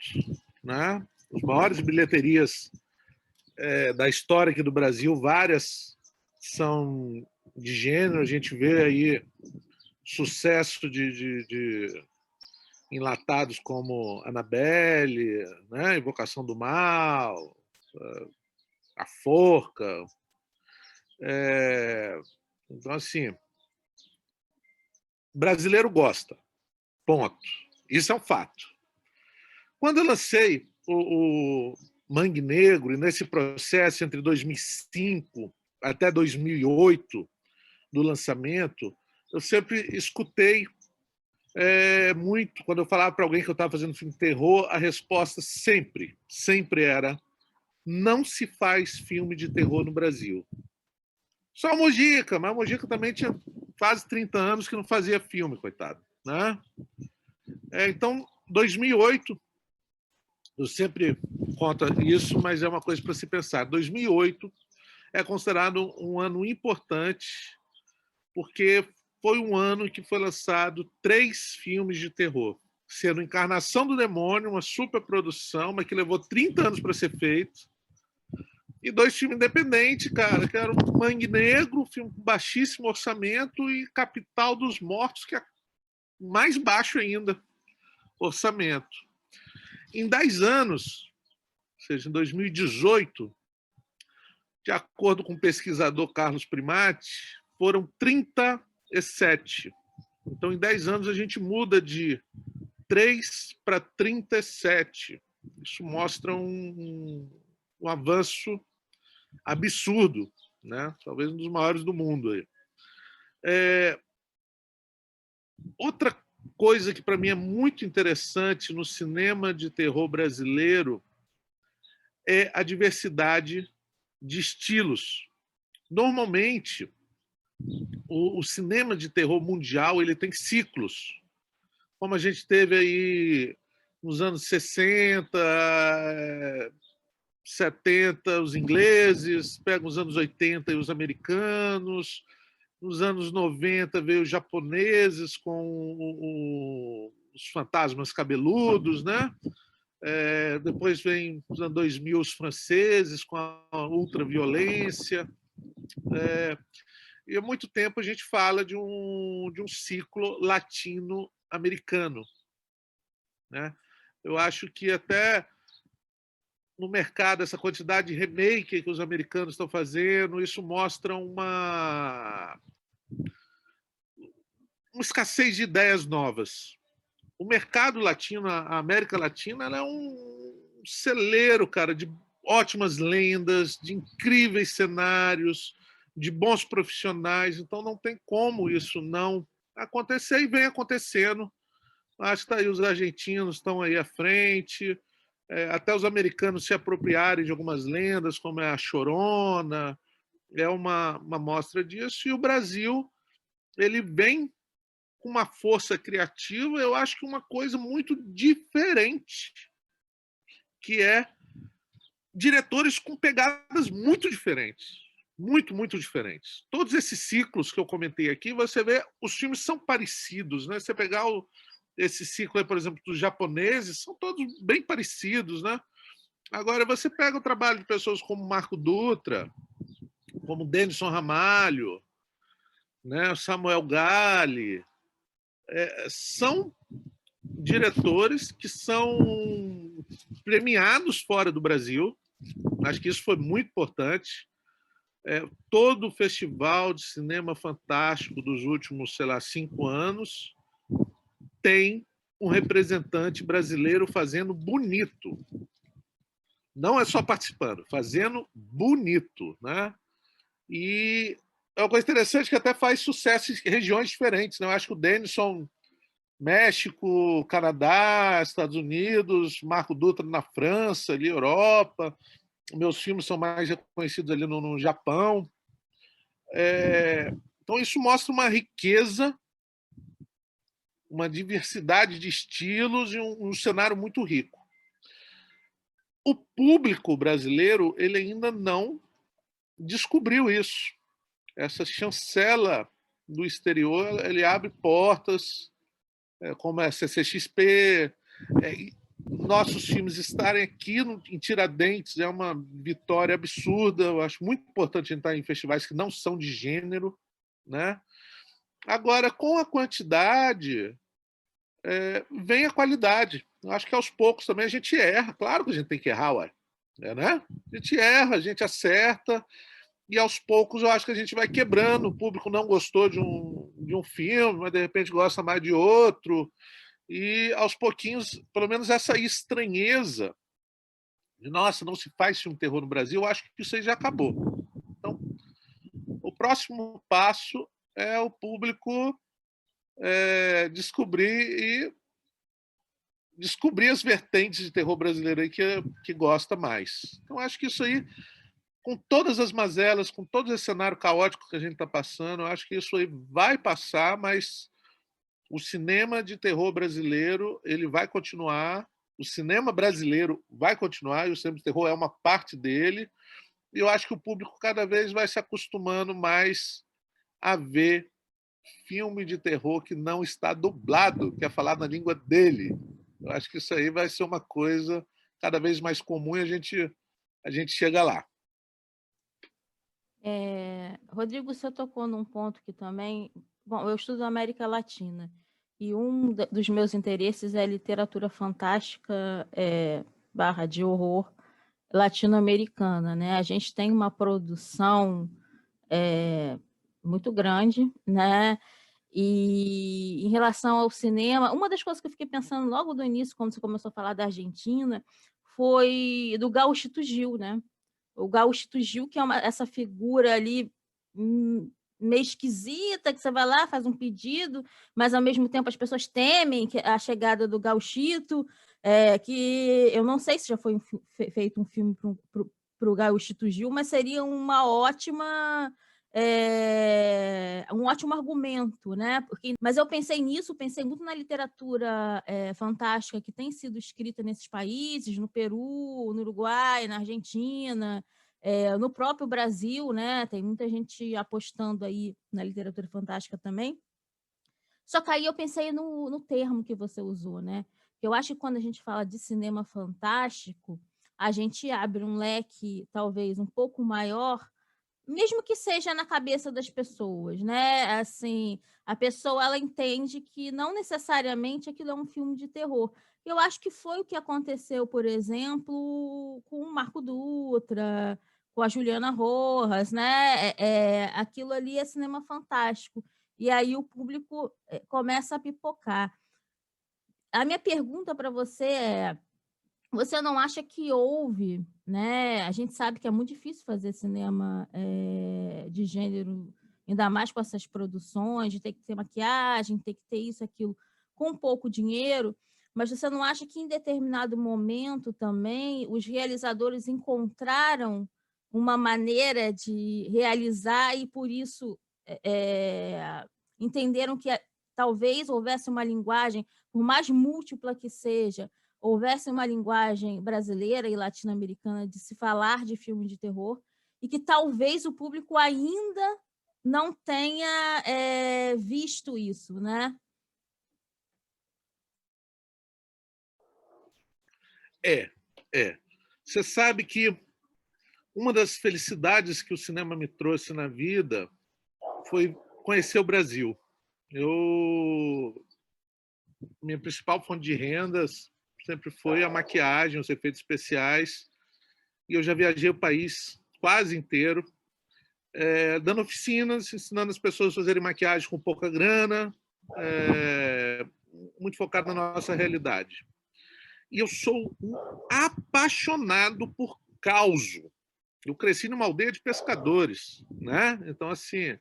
né? As maiores bilheterias da história aqui do Brasil, várias são de gênero. A gente vê aí sucesso de enlatados como Annabelle, né? Invocação do Mal, A Forca. Então, assim, brasileiro gosta. Ponto. Isso é um fato. Quando eu lancei o Mangue Negro, e nesse processo entre 2005 até 2008 do lançamento, eu sempre escutei muito, quando eu falava para alguém que eu estava fazendo filme de terror, a resposta sempre era: não se faz filme de terror no Brasil. Só a Mojica, mas a Mojica também tinha quase 30 anos que não fazia filme, coitado, né? Então, 2008, eu sempre conto isso, mas é uma coisa para se pensar. 2008 é considerado um ano importante, porque foi um ano em que foi lançado 3 filmes de terror, sendo Encarnação do Demônio, uma superprodução, mas que levou 30 anos para ser feito, e 2 filmes independentes, cara, que eram Mangue Negro, filme com baixíssimo orçamento, e Capital dos Mortos, que é mais baixo ainda orçamento. Em 10 anos, ou seja, em 2018, de acordo com o pesquisador Carlos Primati, foram 37. Então, em 10 anos, a gente muda de 3 para 37. Isso mostra um avanço absurdo, né? Talvez um dos maiores do mundo. Outra coisa que, para mim, é muito interessante no cinema de terror brasileiro é a diversidade de estilos. Normalmente, o cinema de terror mundial ele tem ciclos, como a gente teve aí nos anos 60, 70, os ingleses, pega os anos 80 e os americanos, nos anos 90 veio os japoneses com os fantasmas cabeludos, né? Depois vem nos anos 2000 os franceses com a ultraviolência. E há muito tempo a gente fala de um ciclo latino-americano, né? Eu acho que até no mercado, essa quantidade de remake que os americanos estão fazendo, isso mostra uma escassez de ideias novas. O mercado latino, a América Latina, ela é um celeiro, cara, de ótimas lendas, de incríveis cenários, de bons profissionais. Então não tem como isso não acontecer, e vem acontecendo. Acho que tá aí, os argentinos estão aí à frente, até os americanos se apropriarem de algumas lendas, como é a Chorona, é uma mostra disso. E o Brasil, ele vem com uma força criativa, eu acho que uma coisa muito diferente, que é diretores com pegadas muito diferentes. Muito, muito diferentes. Todos esses ciclos que eu comentei aqui, você vê, os filmes são parecidos, né? Você pegar esse ciclo aí, por exemplo, dos japoneses, são todos bem parecidos, né? Agora, você pega o trabalho de pessoas como Marco Dutra, como Denison Ramalho, né? Samuel Gali, são diretores que são premiados fora do Brasil. Acho que isso foi muito importante. todo o festival de cinema fantástico dos últimos, sei lá, 5 anos tem um representante brasileiro fazendo bonito. Não é só participando, fazendo bonito, né? E é uma coisa interessante que até faz sucesso em regiões diferentes, né? Eu acho que o Denison, México, Canadá, Estados Unidos, Marco Dutra na França, ali, Europa. Meus filmes são mais reconhecidos ali no Japão. Então, isso mostra uma riqueza, uma diversidade de estilos e um cenário muito rico. O público brasileiro ele ainda não descobriu isso. Essa chancela do exterior ele abre portas, como a CCXP, nossos filmes estarem aqui em Tiradentes é uma vitória absurda. Eu acho muito importante a gente estar em festivais que não são de gênero, né? Agora, com a quantidade, vem a qualidade. Eu acho que aos poucos também a gente erra. Claro que a gente tem que errar, ué. Né? A gente erra, a gente acerta, e aos poucos eu acho que a gente vai quebrando. O público não gostou de um filme, mas de repente gosta mais de outro. E aos pouquinhos, pelo menos essa estranheza de, nossa, não se faz filme terror no Brasil, eu acho que isso aí já acabou. Então, o próximo passo é o público descobrir as vertentes de terror brasileiro aí que gosta mais. Então, acho que isso aí, com todas as mazelas, com todo esse cenário caótico que a gente está passando, eu acho que isso aí vai passar, mas o cinema de terror brasileiro ele vai continuar, o cinema brasileiro vai continuar, e o cinema de terror é uma parte dele, e eu acho que o público cada vez vai se acostumando mais a ver filme de terror que não está dublado, que é falado na língua dele. Eu acho que isso aí vai ser uma coisa cada vez mais comum e a gente chega lá. Rodrigo, você tocou num ponto que também... Bom, eu estudo América Latina e dos meus interesses é literatura fantástica / de horror latino-americana, né? A gente tem uma produção muito grande, né? E em relação ao cinema, uma das coisas que eu fiquei pensando logo do início, quando você começou a falar da Argentina, foi do Gauchito Gil, né? O Gauchito Gil, que é essa figura ali meio esquisita, que você vai lá, faz um pedido, mas ao mesmo tempo as pessoas temem a chegada do Gauchito, que eu não sei se já foi feito um filme para o Gauchito Gil, mas seria um ótimo argumento, né? Mas eu pensei nisso, pensei muito na literatura fantástica que tem sido escrita nesses países, no Peru, no Uruguai, na Argentina, no próprio Brasil, né? Tem muita gente apostando aí na literatura fantástica também. Só que aí eu pensei no termo que você usou, né? Eu acho que quando a gente fala de cinema fantástico, a gente abre um leque talvez um pouco maior, mesmo que seja na cabeça das pessoas, né? Assim, a pessoa ela entende que não necessariamente aquilo é um filme de terror. Eu acho que foi o que aconteceu, por exemplo, com o Marco Dutra, com a Juliana Rojas, né? Aquilo ali é cinema fantástico. E aí o público começa a pipocar. A minha pergunta para você é: você não acha que houve, né? A gente sabe que é muito difícil fazer cinema de gênero, ainda mais com essas produções, de ter que ter maquiagem, ter que ter isso, aquilo, com pouco dinheiro, mas você não acha que em determinado momento também os realizadores encontraram uma maneira de realizar e por isso entenderam que talvez houvesse uma linguagem, por mais múltipla que seja, houvesse uma linguagem brasileira e latino-americana de se falar de filme de terror e que talvez o público ainda não tenha visto isso, né? Você sabe que uma das felicidades que o cinema me trouxe na vida foi conhecer o Brasil. Minha principal fonte de rendas sempre foi a maquiagem, os efeitos especiais, e eu já viajei o país quase inteiro, dando oficinas, ensinando as pessoas a fazerem maquiagem com pouca grana, muito focado na nossa realidade. E eu sou um apaixonado por causo. Eu cresci numa aldeia de pescadores, né? Então, assim,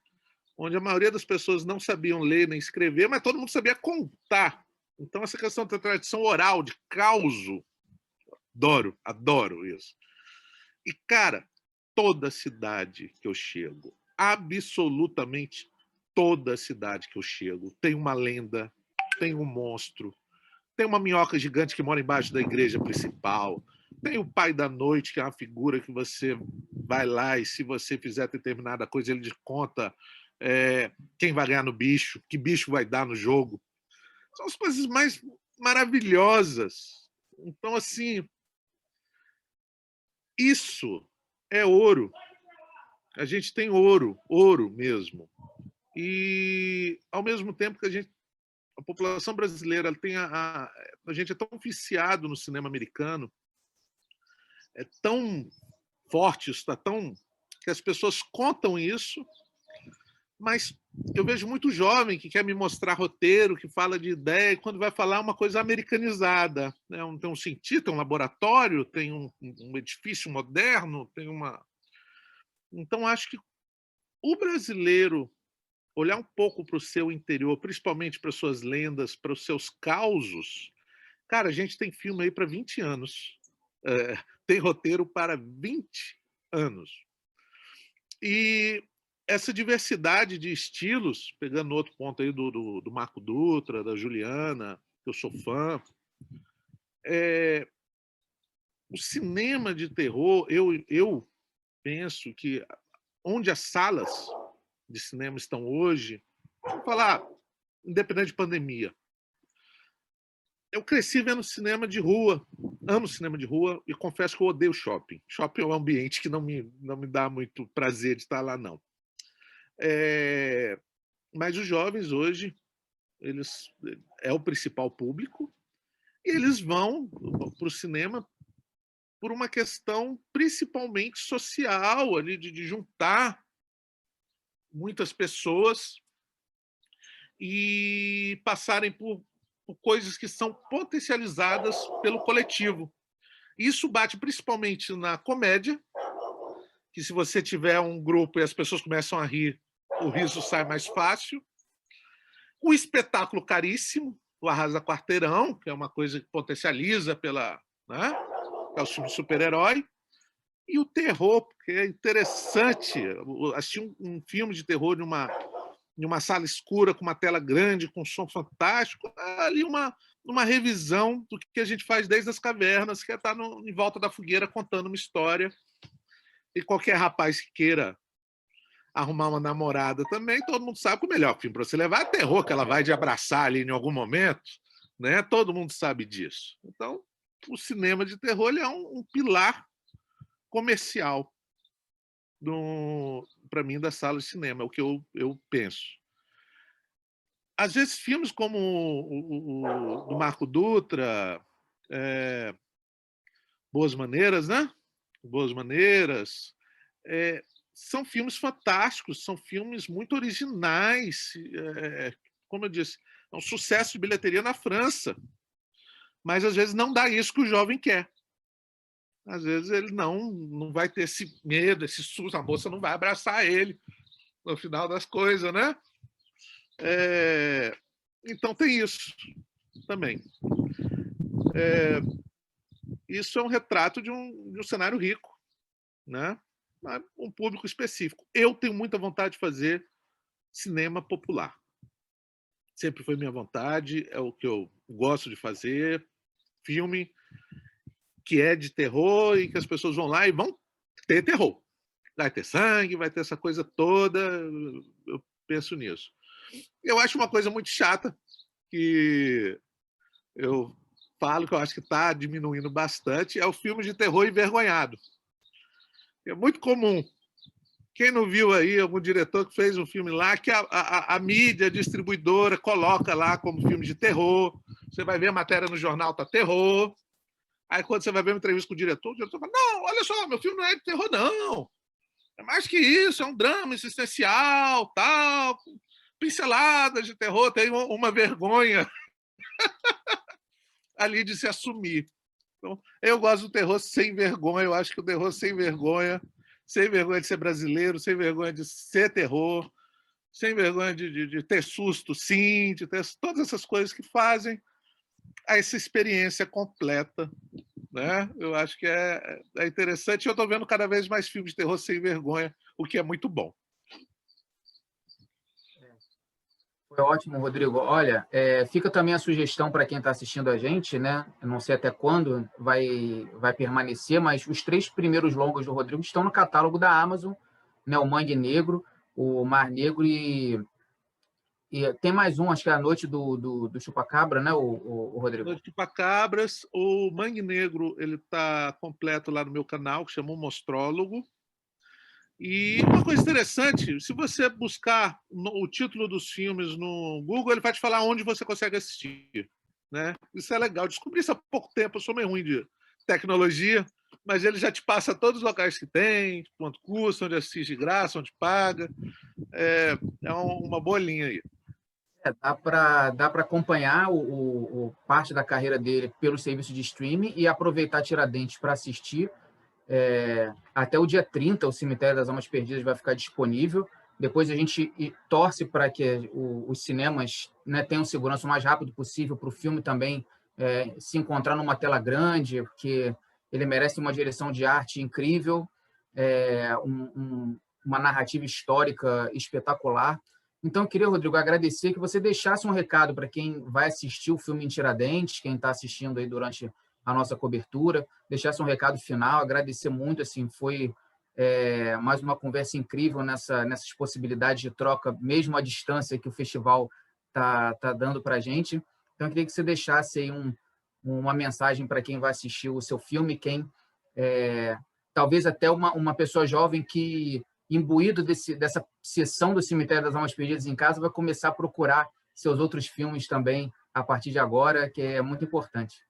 onde a maioria das pessoas não sabiam ler nem escrever, mas todo mundo sabia contar. Então, essa questão da tradição oral, de causo, adoro isso. E, cara, toda cidade que eu chego, absolutamente toda cidade que eu chego, tem uma lenda, tem um monstro, tem uma minhoca gigante que mora embaixo da igreja principal, tem o pai da noite, que é uma figura que você vai lá e se você fizer determinada coisa, ele te conta quem vai ganhar no bicho, que bicho vai dar no jogo. São as coisas mais maravilhosas. Então, assim, isso é ouro. A gente tem ouro mesmo. E, ao mesmo tempo que a população brasileira tem a gente é tão viciado no cinema americano, é tão forte, está tão que as pessoas contam isso, mas eu vejo muito jovem que quer me mostrar roteiro, que fala de ideia, e quando vai falar uma coisa americanizada, né? Tem um cientista, tem um laboratório, tem um edifício moderno, tem uma... Então, acho que o brasileiro olhar um pouco para o seu interior, principalmente para suas lendas, para os seus causos. Cara, a gente tem filme aí para 20 anos. Tem roteiro para 20 anos. E essa diversidade de estilos, pegando outro ponto aí do Marco Dutra, da Juliana, que eu sou fã, o cinema de terror, eu penso que onde as salas de cinema estão hoje, vou falar, independente de pandemia, eu cresci vendo cinema de rua, amo cinema de rua e confesso que eu odeio shopping. Shopping é um ambiente que não me dá muito prazer de estar lá, não. Mas os jovens hoje, eles é o principal público e eles vão para o cinema por uma questão principalmente social, ali de juntar muitas pessoas e passarem por coisas que são potencializadas pelo coletivo. Isso bate principalmente na comédia, que se você tiver um grupo e as pessoas começam a rir, o riso sai mais fácil. O espetáculo caríssimo, o Arrasa Quarteirão, que é uma coisa que potencializa pela, né, é o filme de super-herói. E o terror, porque é interessante assistir um filme de terror numa sala escura, com uma tela grande, com um som fantástico, ali uma revisão do que a gente faz desde as cavernas, que é estar em volta da fogueira contando uma história. E qualquer rapaz que queira arrumar uma namorada também, todo mundo sabe que o melhor filme para você levar é terror, que ela vai te abraçar ali em algum momento, né? Todo mundo sabe disso. Então, o cinema de terror ele é um pilar comercial para mim da sala de cinema, é o que eu penso. Às vezes filmes como o do Marco Dutra, Boas Maneiras, né? Boas Maneiras, são filmes fantásticos, são filmes muito originais, como eu disse, é um sucesso de bilheteria na França, mas às vezes não dá isso que o jovem quer. Às vezes ele não vai ter esse medo, esse susto, a moça não vai abraçar ele no final das coisas, né? Então tem isso também. Isso é um retrato de um cenário rico, né? Um público específico. Eu tenho muita vontade de fazer cinema popular. Sempre foi minha vontade, é o que eu gosto de fazer, filme que é de terror e que as pessoas vão lá e vão ter terror. Vai ter sangue, vai ter essa coisa toda, eu penso nisso. Eu acho uma coisa muito chata, que eu falo que eu acho que está diminuindo bastante, é o filme de terror envergonhado. É muito comum. Quem não viu aí algum diretor que fez um filme lá, que a mídia, a distribuidora, coloca lá como filme de terror, você vai ver a matéria no jornal, tá terror. Aí quando você vai ver uma entrevista com o diretor fala, não, olha só, meu filme não é de terror, não. É mais que isso, é um drama existencial, tal, pinceladas de terror, tem uma vergonha ali de se assumir. Então, eu gosto do terror sem vergonha, eu acho que o terror sem vergonha de ser brasileiro, sem vergonha de ser terror, sem vergonha de ter susto, sim, de ter todas essas coisas que fazem essa experiência completa, né? Eu acho que é interessante. Eu estou vendo cada vez mais filmes de terror sem vergonha, o que é muito bom. Foi ótimo, Rodrigo. Olha, fica também a sugestão para quem está assistindo a gente, né? Eu não sei até quando vai permanecer, mas os 3 primeiros longas do Rodrigo estão no catálogo da Amazon, né? O Mangue Negro, o Mar Negro e tem mais um, acho que é A Noite do Chupacabra, né, o Rodrigo? Noite de Chupacabras. O Mangue Negro ele está completo lá no meu canal, que chama O Mostrólogo. E uma coisa interessante, se você buscar o título dos filmes no Google, ele vai te falar onde você consegue assistir, né? Isso é legal. Descobri isso há pouco tempo, eu sou meio ruim de tecnologia, mas ele já te passa todos os locais que tem, quanto custa, onde assiste de graça, onde paga. É uma boa linha aí. Dá para acompanhar parte da carreira dele pelo serviço de streaming e aproveitar Tiradentes para assistir. Até o dia 30, o Cemitério das Almas Perdidas vai ficar disponível. Depois a gente torce para que os cinemas, né, tenham segurança o mais rápido possível para o filme também se encontrar numa tela grande, porque ele merece uma direção de arte incrível, uma narrativa histórica espetacular. Então, eu queria, Rodrigo, agradecer que você deixasse um recado para quem vai assistir o filme em Tiradentes, quem está assistindo aí durante a nossa cobertura, deixasse um recado final, agradecer muito, assim, foi mais uma conversa incrível nessas possibilidades de troca, mesmo à distância que o festival tá dando para a gente. Então, eu queria que você deixasse aí uma mensagem para quem vai assistir o seu filme, talvez até uma pessoa jovem que, imbuído dessa sessão do Cemitério das Almas Perdidas em casa, vai começar a procurar seus outros filmes também a partir de agora, que é muito importante.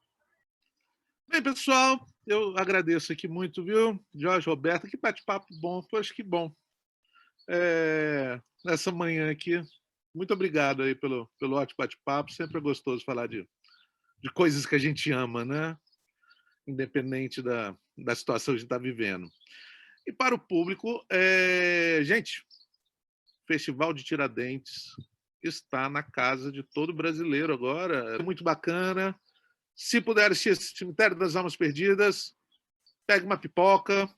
Bem, pessoal, eu agradeço aqui muito, viu? Jorge, Roberto, que bate-papo bom. Poxa, que bom. Nessa manhã aqui, muito obrigado aí pelo ótimo bate-papo. Sempre é gostoso falar de coisas que a gente ama, né? Independente da situação que a gente está vivendo. E para o público, gente, Festival de Tiradentes está na casa de todo brasileiro agora. É muito bacana. Se puder assistir esse Cemitério das Almas Perdidas, pegue uma pipoca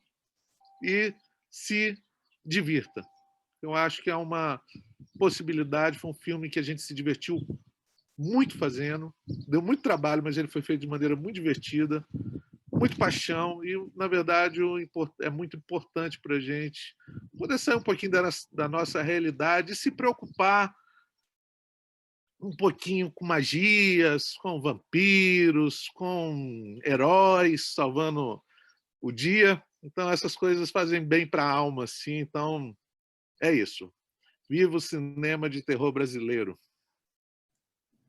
e se divirta. Eu acho que é uma possibilidade, foi um filme que a gente se divertiu muito fazendo, deu muito trabalho, mas ele foi feito de maneira muito divertida, muito paixão e, na verdade, é muito importante para a gente poder sair um pouquinho da nossa realidade e se preocupar um pouquinho com magias, com vampiros, com heróis salvando o dia. Então, essas coisas fazem bem para a alma, assim. Então, é isso. Viva o cinema de terror brasileiro.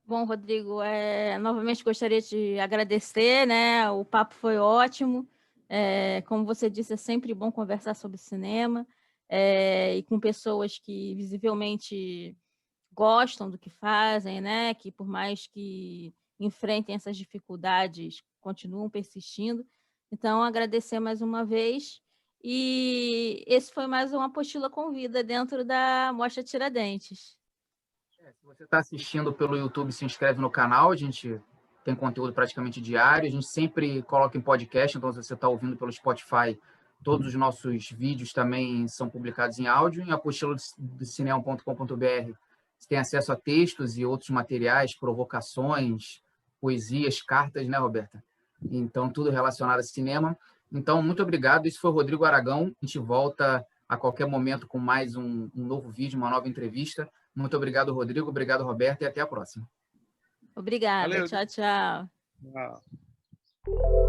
Bom, Rodrigo, novamente gostaria de agradecer, né? O papo foi ótimo. Como você disse, é sempre bom conversar sobre cinema e com pessoas que visivelmente gostam do que fazem, né? Que por mais que enfrentem essas dificuldades, continuam persistindo. Então, agradecer mais uma vez. E esse foi mais uma apostila com vida dentro da Mostra Tiradentes. Se você está assistindo pelo YouTube, se inscreve no canal. A gente tem conteúdo praticamente diário. A gente sempre coloca em podcast, então se você está ouvindo pelo Spotify, todos os nossos vídeos também são publicados em áudio. Em apostila do cinema.com.br você tem acesso a textos e outros materiais, provocações, poesias, cartas, né, Roberta? Então, tudo relacionado a cinema. Então, muito obrigado. Esse foi o Rodrigo Aragão. A gente volta a qualquer momento com mais um novo vídeo, uma nova entrevista. Muito obrigado, Rodrigo. Obrigado, Roberta. E até a próxima. Obrigada. Valeu. Tchau, tchau. Tchau.